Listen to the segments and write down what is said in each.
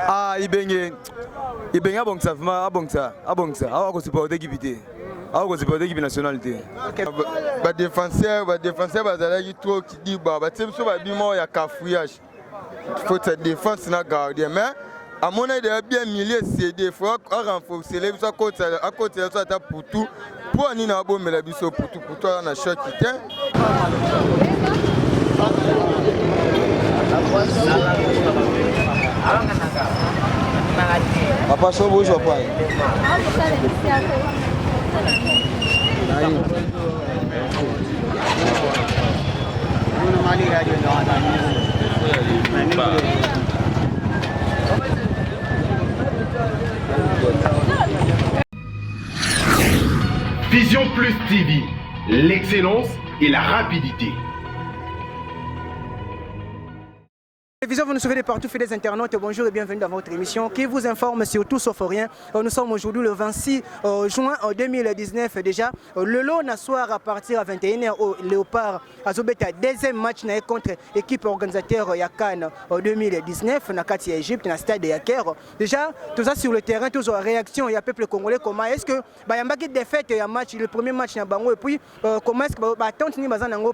Ah, Ibenge abongsa vraiment abongsa. Awa ko supporter équipe té. Awa ko supporter équipe nationalité. Ba défenseur bazalaki trop kidi ba timso ba bimo ya cafouillage. Faut cette défense na gardien mais à mon avis bien milieu CD faut renforcer les à côté de ça ta pour tout pour ni na bo mela biso pour tout na choc qui Papa sobo so pa. Vision Plus TV, l'excellence et la rapidité. Vision, vous nous suivez de partout, fidèles internautes, bonjour et bienvenue dans votre émission qui vous informe sur tout sauf rien. Nous sommes aujourd'hui le 26 juin 2019 déjà. Le lot soir à partir à 21h au Léopard à Zobeta, deuxième match contre l'équipe organisateur Yakan 2019 dans le Égypte, dans le stade de Yaker. Déjà, tout ça sur le terrain, tous en réaction, il y a peuple congolais. Comment est-ce que il y a une défaite, il y a match, le premier match dans Bango et puis comment est-ce que attente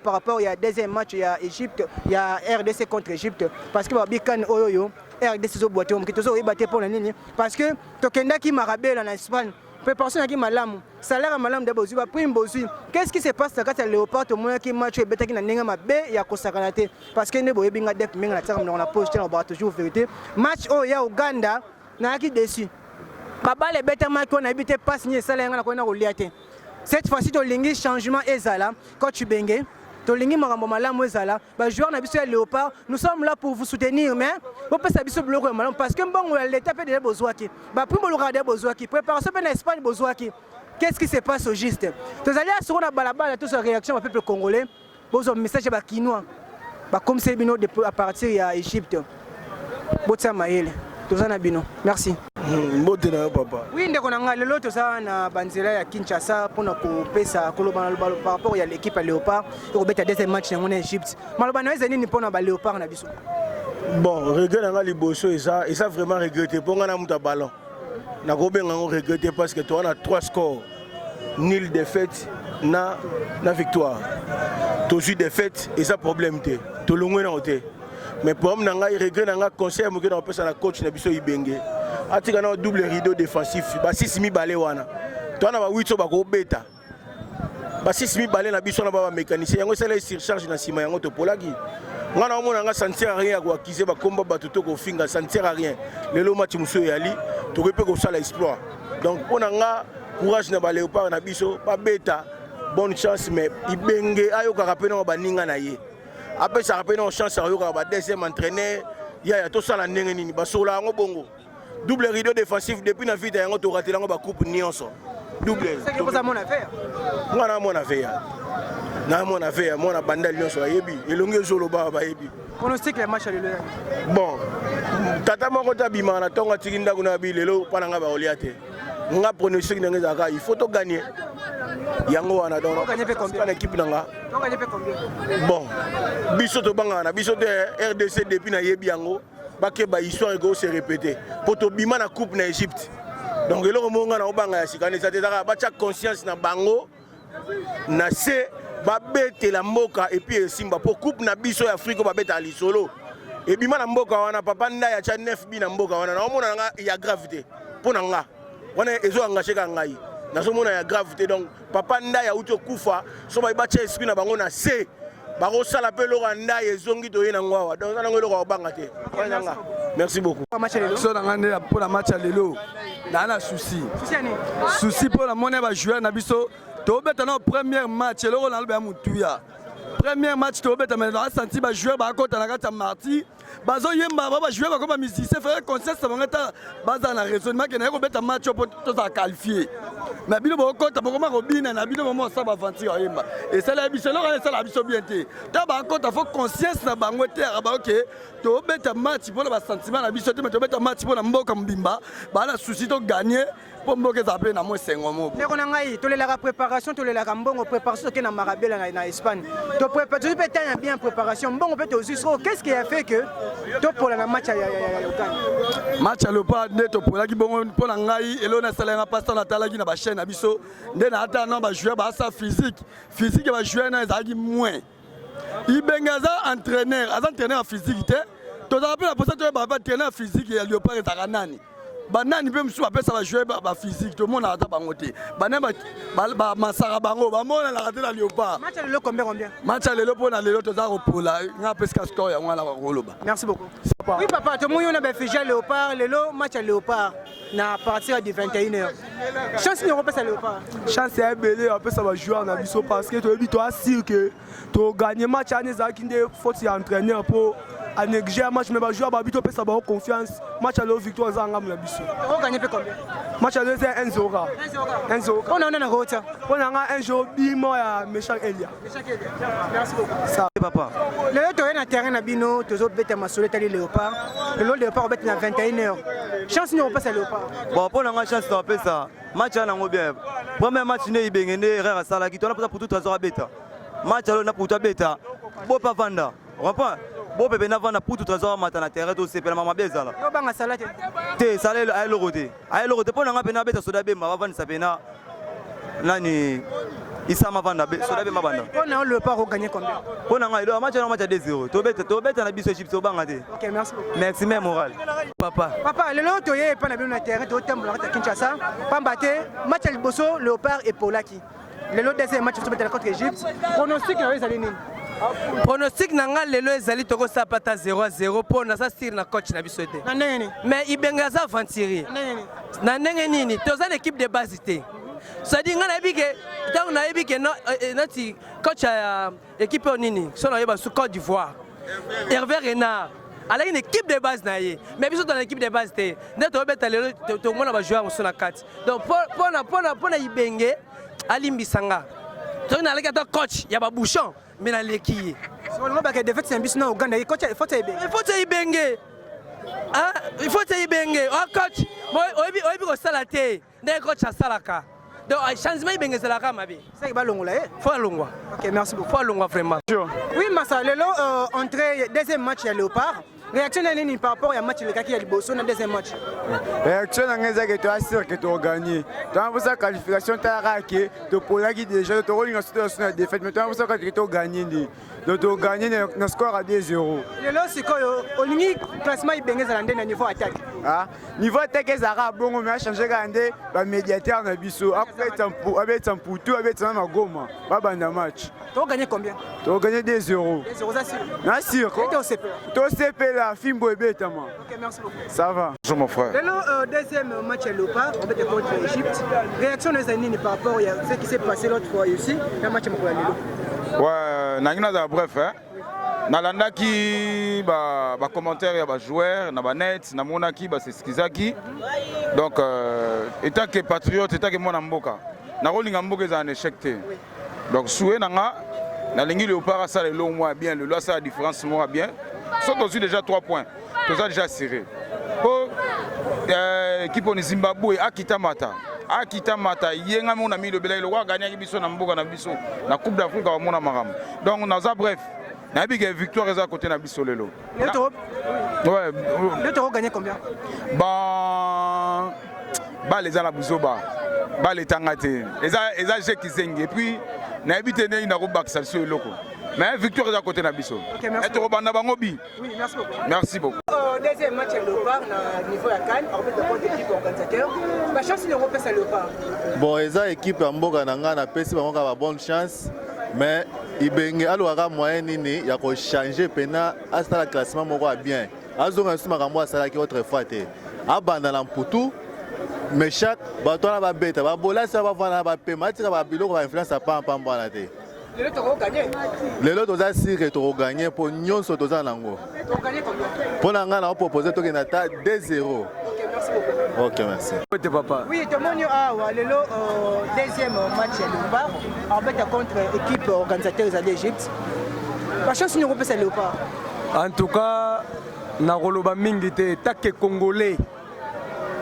par rapport au deuxième match, il y a Égypte, il y a RDC contre Égypte. Parce que Bikan Oyo, RDC zo boîte on kitozo ibate pour nini parce que tokenda ki marabé en Espagne préparation ki malamu salaire malamu de bozu ba prime bozu qu'est-ce qui se passe quand le Léopard au moins qui match beta ki na ninga mabe ya kosakanate parce que ne boye binga dep minga na tsaka na poste na ba toujours vérité match o ya Uganda na ki déçu baba le beta match on habité passe ni salaire na ko na reliate cette fois-ci to lingi changement ezala coach Bengue Tolingi makambo malamu ezala ba joueur na biso ya Léopard nous sommes là pour vous soutenir mais vous pesa biso bloquer malamu parce que mbongo l'état peut déjà bozwaki ba primo le radar bozwaki préparation en Espagne bozwaki qu'est-ce qui se passe au juste tous allez sur na balabala tous en réaction au peuple congolais bozo message ba kinois ba comme c'est bino à partir ya Égypte botsa maele tous na bino merci Papa. Oui, ndeko nanga lelo toza na banzela ya Kinshasa pour na kopesa koloba par rapport à l'équipe à Léopard au beta deuxième match en Égypte. Maloba na ezani ni pona ba Léopard na biso. Bon, regret nanga liboso et ça vraiment regretter pour ngana muta ballon. Na ko benga regretter parce que toi on a 3 scores. Nul défaite na victoire. Toujours défaite et ça problème té. To longwe na oté. Mais pour moi nanga regret nanga conseil mo ke na pesa na coach na biso Ibenge. Atika na double rideau défensif ba 6000 balé wana to na ba 8 ba ko beta ba 6000 balé na biso na ba mécanicien yango sala surcharge na sima yango to polaki ngana omona nga sentir rien ko accuser ba combat ba toto ko finga sentir rien lelo match muso yali to ko pe ko sala exploit donc on nga courage na ba Léopard na biso ba beta bonne chance mais Ibenge ayoka rapena ba ninga na ye après ça rapena chance ayoka ba deuxième entraîneur ya to sala ndenge nini ba sola ngo bongo double rideau défensif depuis na vie yango to rater yango ba coupe nyonso double c'est que ça mon affaire moi na mon affaire moi na bandal nyonso ayebi elonge zolo ba yebi pronostic le match le bon tata moko tabima na tonga tikinda kuna bi lelo pana nga ba oliate nga pronostic ndenge zaka il faut to gagner yango wana donc gagner pe combien l'équipe nanga donc gagner pe combien bon biso to banga na biso de RDC depuis na yebi yango bake ba histoire go se répéter pour to bima na coupe na Égypte donc eloko monga na obanga ya sikane ça te ba cha conscience na bango na se ba bete la mboka et puis simba pour coupe na biso ya Afrique ba beta lisolo et bima na mboka wana papa nda ya cha 9 bi na mboka wana na omona nga ya gravité pour nga wana ezo engagé ka ngai na so mona ya gravité donc papa nda ya uto kufa so ba cha esprit na bango na se bako sala pe lo randa ezongi to yena ngwa donc ça ngelo ko banga te merci beaucoup So pour la match à Lelo, na souci pour la monnaie va jouer na biso to beta na premier match le Ronaldo ba mutuya premier match to beta mais na senti ba joueur ba kota na kata marti bazo yemba ba joueur ba ko ba musicien faire conscience bangata baza na raisonnement que na ko beta match pour to ça qualifier mais bino ba kota ba ko ma robina na bino moment ça ba aventure yemba et ça la biso ça la biso bien té ta ba kota faut conscience na bango terre ba OK to beta match pour ba sentiment na biso te mais to beta match pour na mboka mbimba ba na souci to gagner pour mboka za pe na mo sengo mo ndeko na ngai to le la préparation to le la mbongo préparation ke na marabela na Espagne to tu peux être bien en préparation. Bon, on peut aussi qu'est-ce qui a fait que toi pour le match à Léopard? Match à Léopard, neto pour la qui bon pour la ngai et l'on a salé un pasteur na talagi na ba chaîne abiso. Ndé na ata na ba jouer ba sa physique ba jouer na ezaki moins. Ibengaza entraîneur physique té. Tu as rappelé la poste tu vas entraîneur physique et Léopard est à nani. Banani pe musu apesa ba jouer ba physique tout le monde ata bangote. Banana ba masara bango ba mona la rater la Léopard. Match à Lélo combien? Match à Lélo pour la Lélo to za pour la nga pesca score ya ngala koloba. Merci beaucoup. Oui papa, tout le monde on a fait à Léopard, Lélo match à Léopard na partir de 21h. Chance ni on passe à Léopard. Chance est belé on peut ça va jouer en abisso parce que tu as sûr que tu gagner match à Neza qui ne faut y entraîner pour à négliger un match mais va jouer à Babito peut ça va confiance match à Léo victoire za ngam na biso. On gagne combien? Match à Léo c'est 1-0. 1-0. On a un route. On a un jour bimo ya méchant Elia. Merci beaucoup. Ça papa. Le to na terrain na bino to zo beta masole tali Léopard. Le Léopard bet na 21h. Chance ni on passe à Léopard. Bon pour la chance to appeler ça. Match à nango bien. Premier match né ibengene rera sala ki to na pour tout trésor beta. Match à na pour toi beta. Bo pa vanda. Reprends. Bon bébé n'a pas pour tout trésor matin na terrain to c'est pas maman beza là. Yo banga salate. Te salé à l'oroté. À l'oroté pour nga pena beta soda be ma vanda sapena. Nani Isama vanda be soda be ma vanda. On a le pas gagner combien? On a le match à 2-0. To beta na biso chips to banga te. OK, merci beaucoup. Merci même moral. Papa. Papa, le lot toyé pas na bino na terrain to tembo la Kinshasa. Pambate match à Liboso, Léopard et Polaki. Le lot deuxième match contre Égypte. Pronostic na les alinés. Pronostic nanga lelo ezali toko sapata 0-0 pour na sa stir na coach na biso te. Mais ibengaza avantiri. Na ndenge nini toza na équipe de base te. Ça dit nga na bike tant na bike no nati coach ya équipe nini so na yeba sous Côte d'Ivoire. Hervé Renard. Alors une équipe de base na ye. Mais biso dans l'équipe de base te. Neto beta lelo to mona ba joueur sur na 4. Donc pour na ibenge alimbisanga. To na leka coach ya ba bouchon. Mais na leki. So on va que défaite c'est un bis na Uganda, coach il faut te ibenge. Ah, il faut te ibenge. Ah coach, oyebi ko sala te. Ndé coach a salaka. Donc changement ibenge salaka mabi. C'est ba longwa là. Faut longwa. OK, merci beaucoup. Faut longwa vraiment. Oui, Massa, lelo entrée deuxième match à Léopard. Réaction nini par rapport à match le kaki ya Liboso na deuxième match. Réaction ngeza que tu as sûr que tu as gagné. Tu as pour sa qualification tu as raqué, tu Polaki déjà tu roules sur la défaite mais tu as pour ça que tu as gagné ni. Donc tu as gagné na score à 2-0. Lelo sikoyo olingi classement ibenge za ndé na niveau attaque. Ah, niveau attaque ezara bongo mais a changé gandé ba médiateur na biso. Après avec Tamputu avec na Goma. Ba banda match. Tu as gagné combien? Tu as gagné 2-0. 2-0 ça sûr. Na sûr. Tu as CP. Tu as CP là, Fimbo Ebetama. OK, merci beaucoup. Ça va. Bonjour mon frère. Le deuxième match à Léopard, on va contre l'Égypte. Réaction des années par rapport à ce qui s'est passé l'autre fois ici, le match à Lélo. Ouais, nangina za bref hein. Nalanda ki ba commentaire ya ba joueur na ba net na mona ki ba s'excusaki. Donc étant que patriote, étant que mona mboka. Na rolinga mboka za un échec té. Donc souhait nanga na lingi Léopard ça le long moi bien, le loi ça la différence moi bien. Sont aussi déjà 3 points. Tout ça déjà serré. Pour équipe au Zimbabwe Akitamata. Akitamata yenga mon ami le belay le roi gagner biso na mboka na biso na Coupe d'Afrique wa mona maram. Donc on a ça bref. Na bi victoire eza côté na biso lelo. Ouais. Le taureau gagné combien? Ba les ala buzoba. Ba les tangate. Eza je kizengi et puis na habité na ko baksa sur loko. Mais victoire est à côté de Bisso. OK, merci. Oui, merci beaucoup. Merci beaucoup. Deuxième match à Léopard, au niveau de la Cannes, en fait, de l'équipe organisateur. La chance, il est à Léopard. Bon, les équipes en Boga Nanga PC ont une bonne chance, mais il y a un moyen il y a changer pena à ce classement bien. Azo un suma ramwa sala qui autre fois té. Abanda l'amputu. Mais chaque bateau va bête, va bola ça va voir va paiement, ça va bilo va influence pas en té. Les autres ont gagné. Les autres ont assis que tu as gagné pour Nyon Sotoza Nango. Tu as gagné combien? Pour l'Anga, on a proposé 2-0. OK, merci beaucoup. OK, merci. Papa. Oui, tout le monde a le deuxième match à Léopard, en fait contre l'équipe organisateur d'Égypte. La chance nous repose à Léopard. En tout cas, Naroloba Mingite, Take Congolais.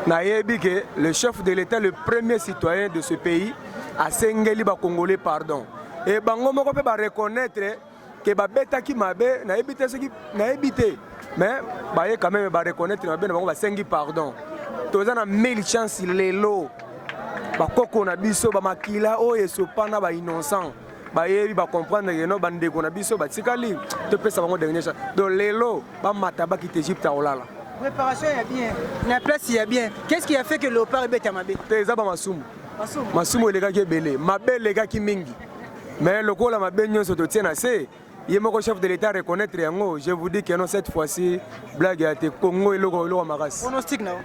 Nayebi que le chef de l'État, le premier citoyen de ce pays, a Sengeli Congolais, pardon. Et Bango Moko peut reconnaître que babetaki mabe nayebi te soki nayebi te mais baye quand même bareconnaître mabe na bango basengi pardon toza na 1000 chance lelo bakoko na biso bamakila oyo esopana bainnocent bayebi bacomprendre que no bandeko na biso batikali topesa bango dernier chance donc lelo bamata bakita Égypte aolala. Préparation il y a bien, la place il y a bien. Qu'est-ce qui a fait que Léopard est bête à Mabé? Teza ba masumu. Masumu les gars qui belé, Mabé les gars qui mingi. Mais le coup la Mabé nyon soto tient assez. Il mon chef de l'État reconnaître yango. Je vous dis que non cette fois-ci blague a été Congo et le Maras. Pronostic non.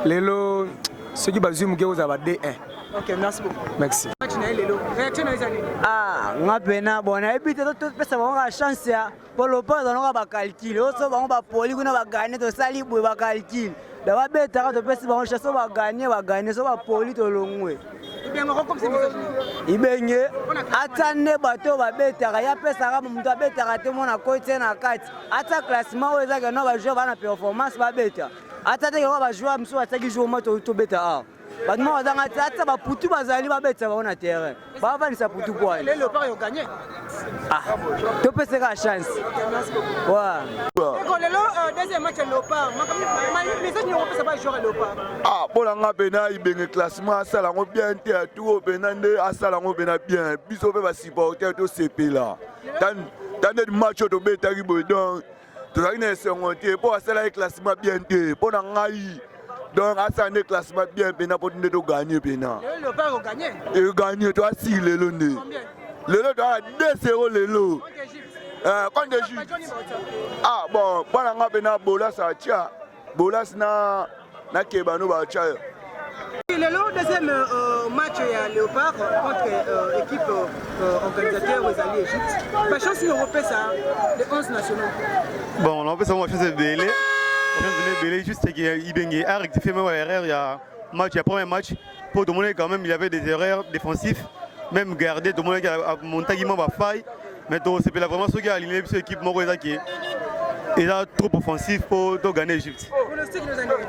Lelo ceux qui bazum que vous avez D1. OK, merci beaucoup. Merci. Réaction les amis. Ah, ngapena bona ebite to pesa bango chance ya polo pa dans ba calcul. Oso bango ba poli kuna ba gagner to sali boy ba calcul. Da ba beta to pesa bango chance ba gagner so ba poli to longwe. Ibenge atane bato ba beta ya pesa ka mutu abeta te mona ko tena kati. Ata classement oza ke no ba jouer ba na performance ba beta. Ata te ba jouer mso ataki jouer moto to beta a. Badmo bazanga tata ba putu bazali ba beta ba na terrain. Ba vanisa putu kwa. Le Léopard yo gagné. Ah. To pesa ka chance. Ouais. Le deuxième match Léopard. Mais ça ne peut pas jouer Léopard. Ah, pour la pena ibenge classement ça la bien te tout benande asala ngo bena bien. Biso pe ba supporter to CP là. Dans des matchs to beta ribo donc to la ne seconde pour asala classement bien te. Pour na ngai donc à un classement bien pena pour ne to gagner pena. Le Léopard a gagné. Et gagner toi si le londe. Le lot a 2-0 le lot. Quand Égypte. Ah bon, bana nga pena bola sa tia. Bola na kebano ba tia. Le deuxième match à Léopard contre l'équipe organisateur aux Alliés Égypte. La chance européenne ça les 11 nationaux. Bon, on peut savoir chance de belé. On belé juste qu'il Ibenge a rectifié mes erreurs il y a match, il y a premier match pour tout le monde quand même il y avait des erreurs défensives même garder tout le monde a monté qui m'a faille mais c'est vraiment ce qui a aligné cette équipe moi qui est trop offensif pour gagner l'Égypte.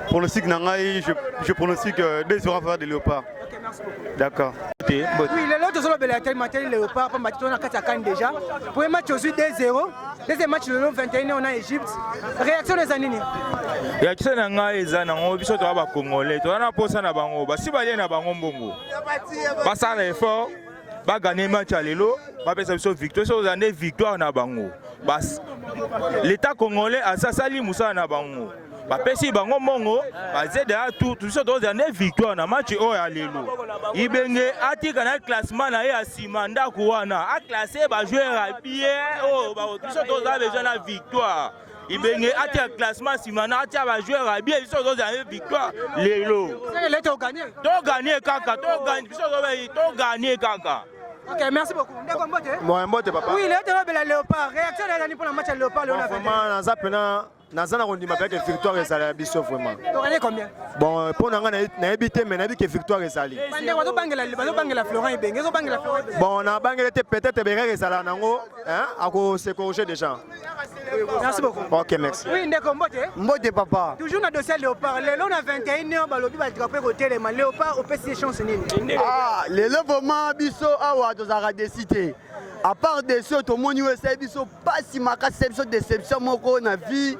Pronostic Nangaï, je pronostique 2-0 en faveur de Léopard. Ok, merci beaucoup. D'accord. Oui, les autres sont le matin Léopard, pour match on a 4 déjà. Premier match aujourd'hui 2-0. Deuxième match le 21 on a Égypte. Réaction des Anini. Réaction Nangaï Zanango, biso to ba Congolais, to na posa na bango, ba sibalé na bango mbongo. Ba ça l'effort, ba gagner match à l'élo, ba pesa biso victoire, so zane victoire na bango. Bas l'État congolais a sali Moussa na bango. Ba pesi bango mongo, ba zeda tout so to zane victoire na match o ya lelo. Ibenge atika na classement na ya simanda kuwana, a classer ba joueur bien oh ba tout so to za besoin na victoire. Ibenge atika classement simanda atia ba joueur bien so to zane victoire lelo. C'est to gagner. To gagner kaka, to gagner, to gagner kaka. Ok, merci beaucoup. Moi, mbote papa. Oui, le Léopard. Réaction des Anini pour le match à Léopard. Vraiment, Nazana on dit ma que victoire est à biso vraiment. Tu gagné combien? Bon, pour na habité mais na que victoire est allée. Bon, on a bangé peut-être bérer ça là nango, hein, à cause se corriger déjà. Merci beaucoup. OK, merci. Oui, ndeko mbote. Mbote papa. Toujours dans le dossier Léopard. Le long à 21h balobi ba draper côté les Léopard au PC chance nini. Ah, le vraiment biso awa dozara décider. À part de ça, tout le monde essaie de pas si ma déception moko na vie.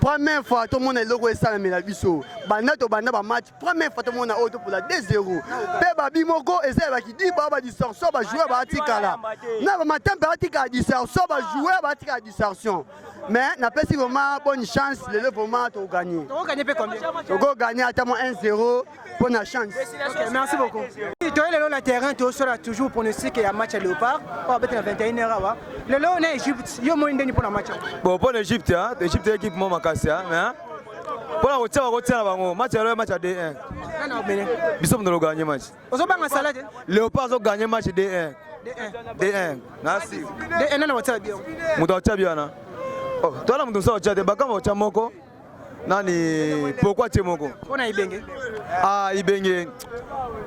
Première fois tout le monde est logo et ça mais la biso. Bana to bana ba match. Première fois tout le monde a auto pour la 2-0. Pe babi moko essaie ba ki di ba distorsion ba jouer ba tikala. Na ba matin ba tika distorsion ba jouer ba tika distorsion. Mais n'a pas si vraiment bonne chance le vraiment to gagner. Tu gagner pe combien? Tu go gagner à 1-0 pour la chance. Okay, merci beaucoup. Tu es le terrain tu seras toujours pronostic et un match à Léopard. Pas à 21h là. Le long on est Égypte. Yo mo ndeni pour la match. Bon pour l'Égypte hein, l'Égypte équipe mo makasi hein. Pour la rotia bango match à match à D1. Biso nous gagner match. Ozo banga salade. Léopard zo gagner match D1. D1. Merci. D1 na wacha bien. Muto wacha bien na. Oh, toi là muto so wacha de bakama wacha moko. Nani pourquoi tu moko? On a Ibenge. Ah Ibenge.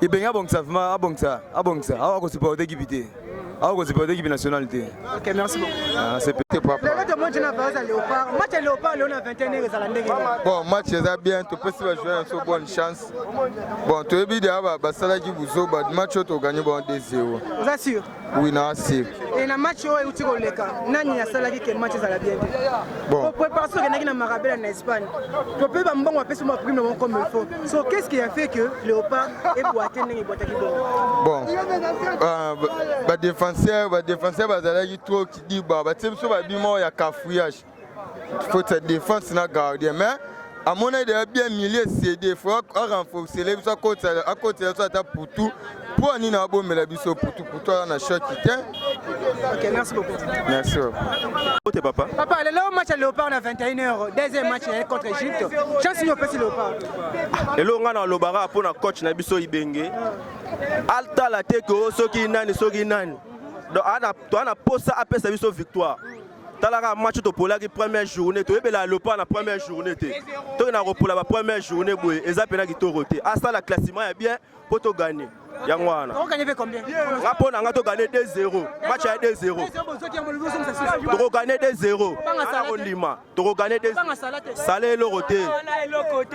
Ibenge abongsa vraiment abongsa. Awa ko supporter kibité. Ah, c'est pas l'équipe nationalité. Ok, merci beaucoup. Ah, c'est peut-être pas. Le match de Léopard, match à Léopard, on a 21 ans. Bon, match est bien, tu peux jouer une bonne chance. Bon, tu es bien, ça qui vous a match tu as gagné 2-0. Vous êtes sûr? Oui, non, c'est. Et le match où tu as gagné, nani a salagi que match ça bien. Bon. Pour parce que nani na Marabel en Espagne. Tu peux pas m'en appeler sur ma prime comme il faut. So qu'est-ce qui a fait que Léopard est boité nani boité qui bon? Bon. Défenseur bazalaki trop qui dit bah tu sais ba bimo ya cafouillage. Faut cette défense na garder mais à mon avis bien milieu CD faut renforcer les biso à côté de ça pour tout pour ni na bo mais la biso pour tout na choc qui tient. OK, merci beaucoup. Merci. Côté papa. Papa, le match à Léopard à 21h, deuxième match contre Égypte. Chance yo pesi Léopard. Et là on a lobara pour na coach na biso Ibenge. Alta la teke soki nani. Donc, on a posé à faire sa victoire. Dans le match de la première journée, tu es là la première journée. Tu es là pour la première journée, et ça peut être à ça, le classement est bien pour te gagner. On gagne combien? Rapport on a gagné 2-0. Match est 2-0. Tu as gagné 2-0. Tu as gagné 2-0. Salé le côté.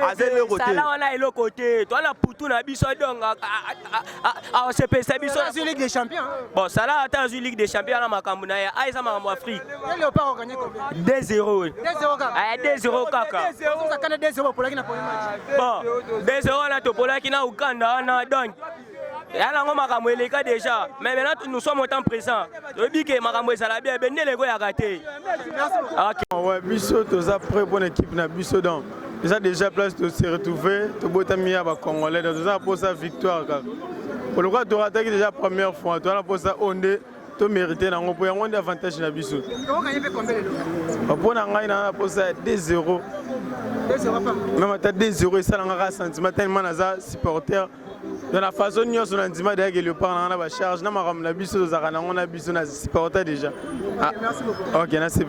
Azé le côté. Sala on a le côté. Toi la pour tout na biso donc à CPC biso la Ligue des Champions. Bon, Sala attend la Ligue des Champions na makambu na ya. Aïsa makambu Afrique. Léopard a gagné combien? 2-0. 2-0 kaka. Ah 2-0 kaka. 2-0 ça kana 2-0 pour la kina premier match. Bon, 2-0 na to pour la kina Uganda na donc. Yango makambo eleka déjà mais maintenant nous sommes au temps présent toyebi ke makambo ezala bien bendele ko ya raté. Ouais, biso toza prêt pour l'équipe na biso donc déjà place de se retrouver to botami ya ba congolais donc ça pour sa victoire kaka pour le quoi tu attaqué déjà première fois tu as pour ça onde to mériter nango pour yango avantage na biso on gagne combien le pour na ngai na pour ça 2-0 même à 2-0 et ça na sentiment tellement na supporter dans la façon dont on a dit que le parent a la charge, on a biso, on a biso, on a supporté déjà. Merci beaucoup. Ok, merci.